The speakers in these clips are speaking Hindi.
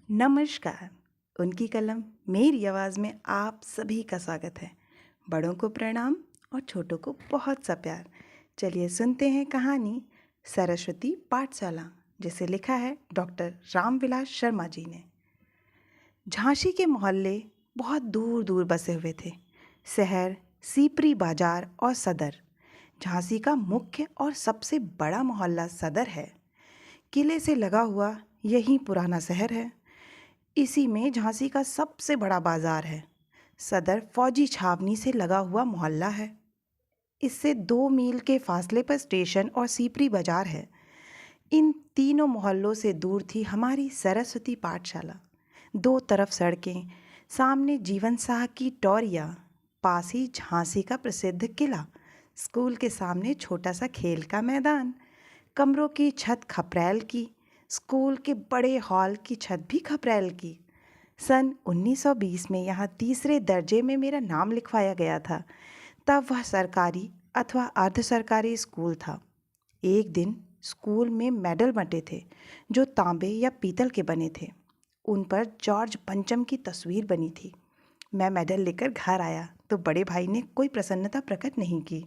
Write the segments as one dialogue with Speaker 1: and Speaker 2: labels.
Speaker 1: नमस्कार। उनकी कलम मेरी आवाज़ में आप सभी का स्वागत है। बड़ों को प्रणाम और छोटों को बहुत सा प्यार। चलिए सुनते हैं कहानी सरस्वती पाठशाला, जिसे लिखा है डॉक्टर रामविलास शर्मा जी ने। झांसी के मोहल्ले बहुत दूर दूर बसे हुए थे। शहर, सीपरी बाजार और सदर। झांसी का मुख्य और सबसे बड़ा मोहल्ला सदर है। किले से लगा हुआ यही पुराना शहर है। इसी में झांसी का सबसे बड़ा बाजार है। सदर फौजी छावनी से लगा हुआ मोहल्ला है। इससे 2 मील के फासले पर स्टेशन और सीपरी बाजार है। इन तीनों मोहल्लों से दूर थी हमारी सरस्वती पाठशाला। 2 तरफ सड़कें, सामने जीवन साह की टोरिया, पास ही झांसी का प्रसिद्ध किला। स्कूल के सामने छोटा सा खेल का मैदान, कमरों की छत खपरैल की, स्कूल के बड़े हॉल की छत भी खपरैल की। सन 1920 में यहाँ तीसरे दर्जे में मेरा नाम लिखवाया गया था। तब वह सरकारी अथवा अर्ध सरकारी स्कूल था। एक दिन स्कूल में मेडल बंटे थे, जो तांबे या पीतल के बने थे। उन पर जॉर्ज पंचम की तस्वीर बनी थी। मैं मेडल लेकर घर आया तो बड़े भाई ने कोई प्रसन्नता प्रकट नहीं की।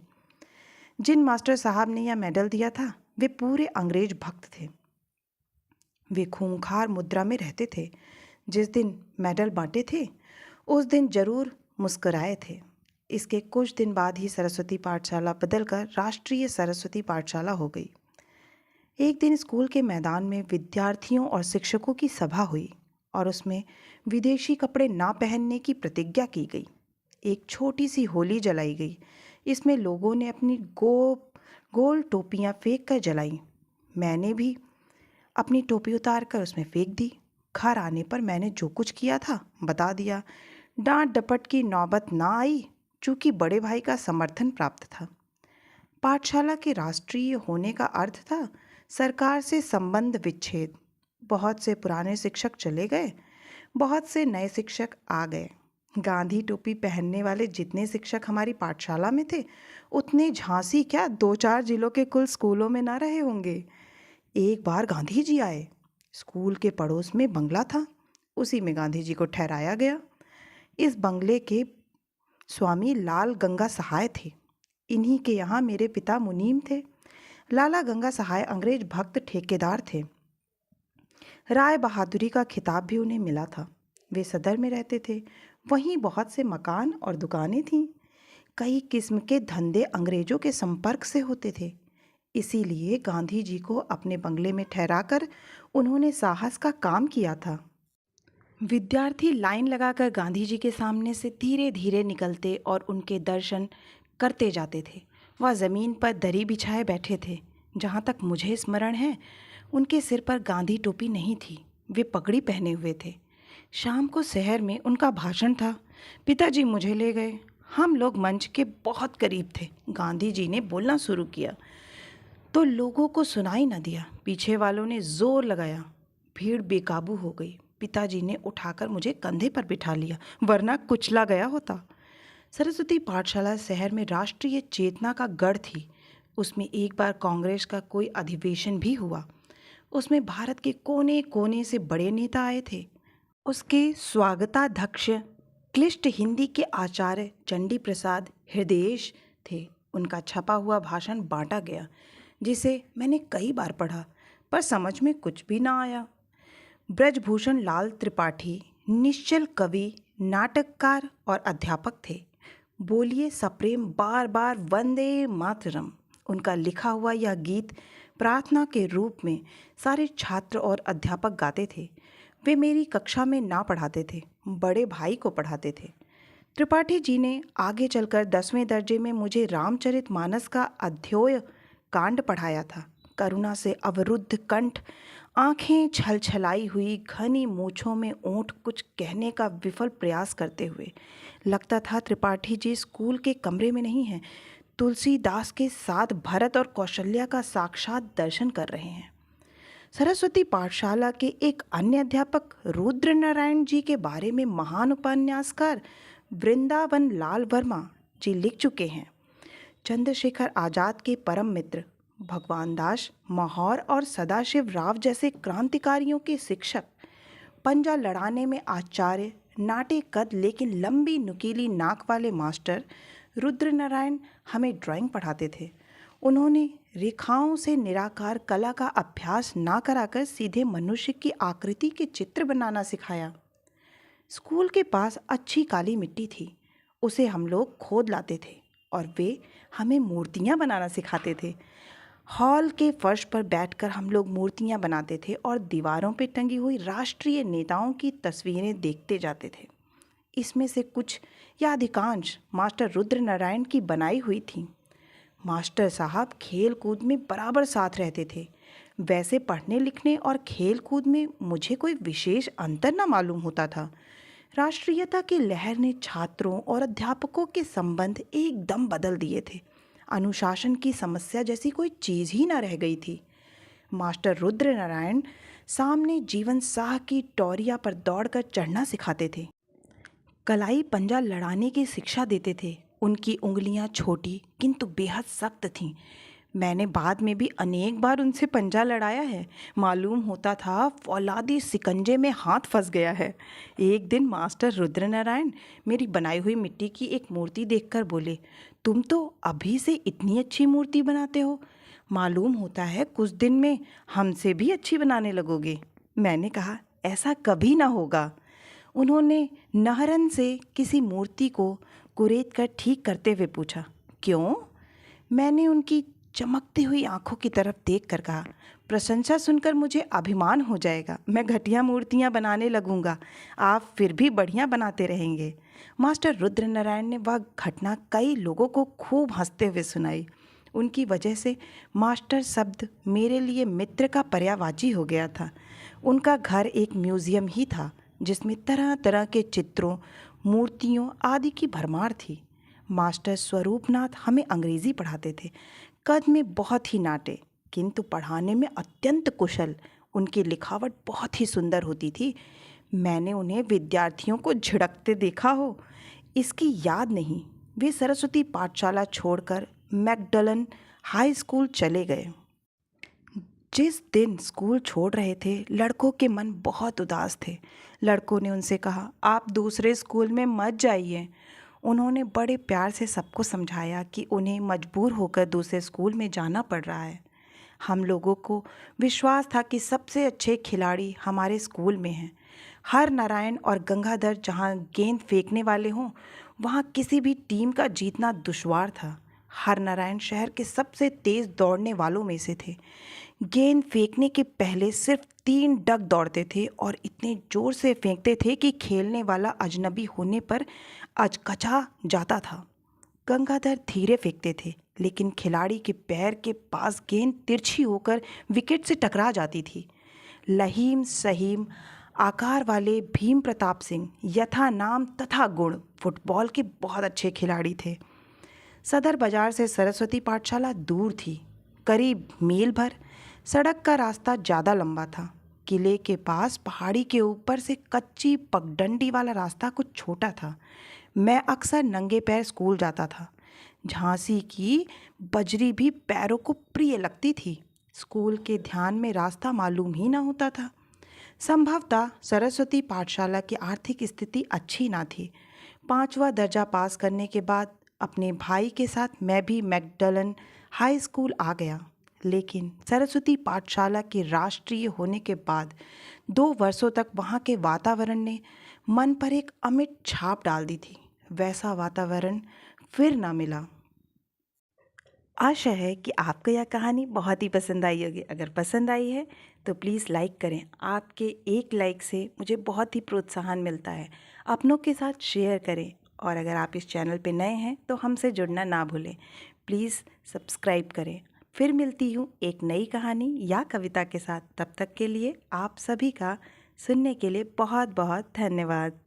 Speaker 1: जिन मास्टर साहब ने यह मेडल दिया था वे पूरे अंग्रेज भक्त थे। वे खूंखार मुद्रा में रहते थे। जिस दिन मेडल बांटे थे उस दिन जरूर मुस्कराए थे। इसके कुछ दिन बाद ही सरस्वती पाठशाला बदलकर राष्ट्रीय सरस्वती पाठशाला हो गई। एक दिन स्कूल के मैदान में विद्यार्थियों और शिक्षकों की सभा हुई और उसमें विदेशी कपड़े ना पहनने की प्रतिज्ञा की गई। एक छोटी सी होली जलाई गई। इसमें लोगों ने अपनी गोल टोपियां फेंक कर जलाई। मैंने भी अपनी टोपी उतार कर उसमें फेंक दी। घर आने पर मैंने जो कुछ किया था बता दिया। डांट डपट की नौबत ना आई, चूंकि बड़े भाई का समर्थन प्राप्त था। पाठशाला के राष्ट्रीय होने का अर्थ था सरकार से संबंध विच्छेद। बहुत से पुराने शिक्षक चले गए, बहुत से नए शिक्षक आ गए। गांधी टोपी पहनने वाले जितने शिक्षक हमारी पाठशाला में थे उतने झांसी क्या 2-4 जिलों के कुल स्कूलों में ना रहे होंगे। एक बार गांधी जी आए। स्कूल के पड़ोस में बंगला था, उसी में गांधी जी को ठहराया गया। इस बंगले के स्वामी लाल गंगा सहाय थे। इन्हीं के यहाँ मेरे पिता मुनीम थे। लाला गंगा सहाय अंग्रेज भक्त ठेकेदार थे। राय बहादुरी का खिताब भी उन्हें मिला था। वे सदर में रहते थे। वहीं बहुत से मकान और दुकानें थीं। कई किस्म के धंधे अंग्रेजों के संपर्क से होते थे। इसीलिए गांधी जी को अपने बंगले में ठहराकर उन्होंने साहस का काम किया था। विद्यार्थी लाइन लगाकर गांधी जी के सामने से धीरे धीरे निकलते और उनके दर्शन करते जाते थे। वह ज़मीन पर दरी बिछाए बैठे थे। जहाँ तक मुझे स्मरण है उनके सिर पर गांधी टोपी नहीं थी, वे पगड़ी पहने हुए थे। शाम को शहर में उनका भाषण था। पिताजी मुझे ले गए। हम लोग मंच के बहुत करीब थे। गांधी जी ने बोलना शुरू किया तो लोगों को सुनाई न दिया। पीछे वालों ने जोर लगाया, भीड़ बेकाबू हो गई। पिताजी ने उठाकर मुझे कंधे पर बिठा लिया, वरना कुचला गया होता। सरस्वती पाठशाला शहर में राष्ट्रीय चेतना का गढ़ थी। उसमें एक बार कांग्रेस का कोई अधिवेशन भी हुआ। उसमें भारत के कोने कोने से बड़े नेता आए थे। उसके स्वागताध्यक्ष क्लिष्ट हिंदी के आचार्य चंडी प्रसाद हृदयेश थे। उनका छपा हुआ भाषण बांटा गया, जिसे मैंने कई बार पढ़ा, पर समझ में कुछ भी ना आया। ब्रजभूषण लाल त्रिपाठी निश्चल कवि, नाटककार और अध्यापक थे। बोलिए सप्रेम बार बार वंदे मातरम। उनका लिखा हुआ यह गीत प्रार्थना के रूप में सारे छात्र और अध्यापक गाते थे। वे मेरी कक्षा में ना पढ़ाते थे, बड़े भाई को पढ़ाते थे। त्रिपाठी जी ने आगे चलकर 10वें दर्जे में मुझे रामचरितमानस का अध्योय कांड पढ़ाया था। करुणा से अवरुद्ध कंठ, आंखें छलछलाई हुई, घनी मूछों में ओंठ कुछ कहने का विफल प्रयास करते हुए। लगता था त्रिपाठी जी स्कूल के कमरे में नहीं हैं, तुलसीदास के साथ भरत और कौशल्या का साक्षात दर्शन कर रहे हैं। सरस्वती पाठशाला के एक अन्य अध्यापक रुद्र नारायण जी के बारे में महान उपन्यासकार वृंदावन लाल वर्मा जी लिख चुके हैं। चंद्रशेखर आजाद के परम मित्र भगवान दास, माहौर और सदाशिव राव जैसे क्रांतिकारियों के शिक्षक पंजा लड़ाने में आचार्य, नाटे कद लेकिन लंबी नुकीली नाक वाले मास्टर रुद्र नारायण हमें ड्राइंग पढ़ाते थे। उन्होंने रेखाओं से निराकार कला का अभ्यास ना कराकर सीधे मनुष्य की आकृति के चित्र बनाना सिखाया। स्कूल के पास अच्छी काली मिट्टी थी, उसे हम लोग खोद लाते थे और वे हमें मूर्तियाँ बनाना सिखाते थे। हॉल के फर्श पर बैठकर हम लोग मूर्तियाँ बनाते थे और दीवारों पर टंगी हुई राष्ट्रीय नेताओं की तस्वीरें देखते जाते थे। इसमें से कुछ या अधिकांश मास्टर रुद्र नारायण की बनाई हुई थी। मास्टर साहब खेल कूद में बराबर साथ रहते थे। वैसे पढ़ने लिखने और खेल कूद में मुझे कोई विशेष अंतर न मालूम होता था। राष्ट्रीयता की लहर ने छात्रों और अध्यापकों के संबंध एकदम बदल दिए थे। अनुशासन की समस्या जैसी कोई चीज़ ही न रह गई थी। मास्टर रुद्र नारायण सामने जीवन साह की टोरिया पर दौड़कर चढ़ना सिखाते थे। कलाई पंजा लड़ाने की शिक्षा देते थे। उनकी उंगलियां छोटी किंतु बेहद सख्त थीं। मैंने बाद में भी अनेक बार उनसे पंजा लड़ाया है। मालूम होता था फौलादी सिकंजे में हाथ फंस गया है। एक दिन मास्टर रुद्र नारायण मेरी बनाई हुई मिट्टी की एक मूर्ति देखकर बोले, तुम तो अभी से इतनी अच्छी मूर्ति बनाते हो, मालूम होता है कुछ दिन में हमसे भी अच्छी बनाने लगोगे। मैंने कहा, ऐसा कभी ना होगा। उन्होंने नहरन से किसी मूर्ति को कुरेद कर ठीक करते हुए पूछा, क्यों? मैंने उनकी चमकती हुई आंखों की तरफ देखकर कहा, प्रशंसा सुनकर मुझे अभिमान हो जाएगा। मैं घटिया मूर्तियां बनाने लगूंगा, आप फिर भी बढ़िया बनाते रहेंगे। मास्टर रुद्र नारायण ने वह घटना कई लोगों को खूब हंसते हुए सुनाई। उनकी वजह से मास्टर शब्द मेरे लिए मित्र का पर्यायवाची हो गया था। उनका घर एक म्यूज़ियम ही था जिसमें तरह तरह के चित्रों, मूर्तियों आदि की भरमार थी। मास्टर स्वरूपनाथ हमें अंग्रेज़ी पढ़ाते थे। कद में बहुत ही नाटे किंतु पढ़ाने में अत्यंत कुशल। उनकी लिखावट बहुत ही सुंदर होती थी। मैंने उन्हें विद्यार्थियों को झिड़कते देखा हो, इसकी याद नहीं। वे सरस्वती पाठशाला छोड़कर मैकडलन हाई स्कूल चले गए। जिस दिन स्कूल छोड़ रहे थे, लड़कों के मन बहुत उदास थे। लड़कों ने उनसे कहा, आप दूसरे स्कूल में मत जाइए। उन्होंने बड़े प्यार से सबको समझाया कि उन्हें मजबूर होकर दूसरे स्कूल में जाना पड़ रहा है। हम लोगों को विश्वास था कि सबसे अच्छे खिलाड़ी हमारे स्कूल में हैं। हर नारायण और गंगाधर जहाँ गेंद फेंकने वाले हों, वहाँ किसी भी टीम का जीतना दुश्वार था। हर नारायण शहर के सबसे तेज़ दौड़ने वालों में से थे। गेंद फेंकने के पहले सिर्फ 3 डग दौड़ते थे और इतने ज़ोर से फेंकते थे कि खेलने वाला अजनबी होने पर अचकचा जाता था। गंगाधर धीरे फेंकते थे, लेकिन खिलाड़ी के पैर के पास गेंद तिरछी होकर विकेट से टकरा जाती थी। लहीम सहीम आकार वाले भीम प्रताप सिंह यथा नाम तथा गुण फुटबॉल के बहुत अच्छे खिलाड़ी थे। सदर बाजार से सरस्वती पाठशाला दूर थी, करीब मील भर। सड़क का रास्ता ज़्यादा लंबा था। किले के पास पहाड़ी के ऊपर से कच्ची पगडंडी वाला रास्ता कुछ छोटा था। मैं अक्सर नंगे पैर स्कूल जाता था। झांसी की बजरी भी पैरों को प्रिय लगती थी। स्कूल के ध्यान में रास्ता मालूम ही ना होता था। संभवतः सरस्वती पाठशाला की आर्थिक स्थिति अच्छी ना थी। 5वां दर्जा पास करने के बाद अपने भाई के साथ मैं भी मैकडलन हाई स्कूल आ गया। लेकिन सरस्वती पाठशाला के राष्ट्रीय होने के बाद 2 वर्षों तक वहाँ के वातावरण ने मन पर एक अमिट छाप डाल दी थी। वैसा वातावरण फिर ना मिला। आशा है कि आपको यह कहानी बहुत ही पसंद आई होगी। अगर पसंद आई है तो प्लीज़ लाइक करें। आपके एक लाइक से मुझे बहुत ही प्रोत्साहन मिलता है। अपनों के साथ शेयर करें और अगर आप इस चैनल पे नए हैं तो हमसे जुड़ना ना भूलें। प्लीज़ सब्सक्राइब करें। फिर मिलती हूँ एक नई कहानी या कविता के साथ। तब तक के लिए आप सभी का सुनने के लिए बहुत बहुत धन्यवाद।